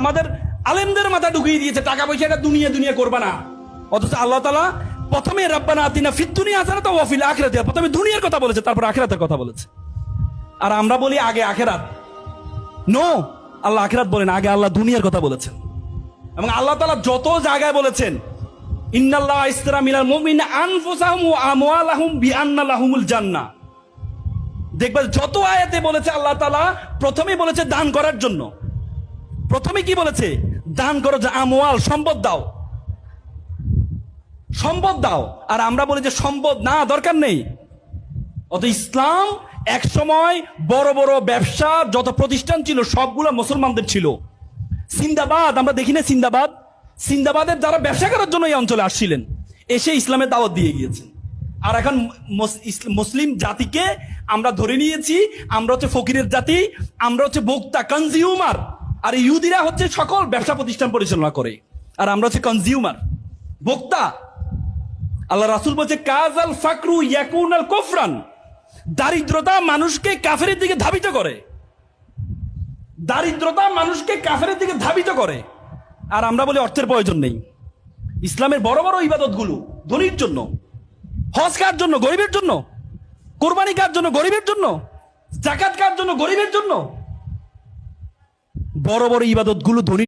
আমাদের আলেমদের মাথা ঢুকিয়ে দিয়েছে টাকা পয়সাটা দুনিয়া দুনিয়া করবা না। অথচ আল্লাহ তাআলা প্রথমে রাব্বানা আতিনা ফিদ দুনিয়া হাসানাতাও ওয়া ফিল আখিরাতি, প্রথমে দুনিয়ার কথা বলেছে, তারপর আখিরাতের কথা বলেছে। আর আমরা বলি আগে আখিরাত। নো, আল্লাহ আখিরাত বলেন, আগে আল্লাহ দুনিয়ার কথা বলেছেন। এবং আল্লাহ তাআলা যত জায়গায় বলেছেন ইন্নাল্লাহ ইশতারা মিনাল মুমিনিনা আনফুসাহুম ওয়া আমওয়ালাহুম বিআন্না লাহুমুল জান্নাহ, দেখবে যত আয়াতে বলেছে আল্লাহ তাআলা প্রথমে বলেছে দান করার জন্য। প্রথমে কি বলেছে? দান করো, যে আমওয়াল, সম্পদ দাও, সম্পদ দাও। আর আমরা বলি যে সম্পদ না, দরকার নেই। অত ইসলাম এক সময় বড় বড় ব্যবসা যত প্রতিষ্ঠান ছিল সবগুলো মুসলমানদের ছিল। সিন্দাবাদ, আমরা দেখি না সিন্দাবাদ, সিন্দাবাদের যারা ব্যবসা করার জন্য এই অঞ্চলে আসছিলেন, এসে ইসলামের দাওয়াত দিয়ে গিয়েছেন। আর এখন মুসলিম জাতিকে আমরা ধরে নিয়েছি আমরা হচ্ছে ফকিরের জাতি, আমরা হচ্ছে ভোক্তা, কনজিউমার। আর ইহুদিরা হচ্ছে সকল ব্যবসা প্রতিষ্ঠান পরিচালনা করে, আর আমরা হচ্ছে কনজিউমার, ভোক্তা। আল্লাহ রাসূল বলছে কাজাল ফাকরু ইয়াকুনাল কুফরান, দারিদ্রতা মানুষকে কাফেরের দিকে ধাবিত করে, দারিদ্রতা মানুষকে কাফেরের দিকে ধাবিত করে। আর আমরা বলি অর্থের প্রয়োজন নেই। ইসলামের বড় বড় ইবাদতগুলো ধনীর জন্য, হজ কার জন্য, গরিবের জন্য, কোরবানি কার জন্য, গরিবের জন্য, যাকাত কার জন্য, গরিবের জন্য। বড় বড় ইবাদতগুলো ধনী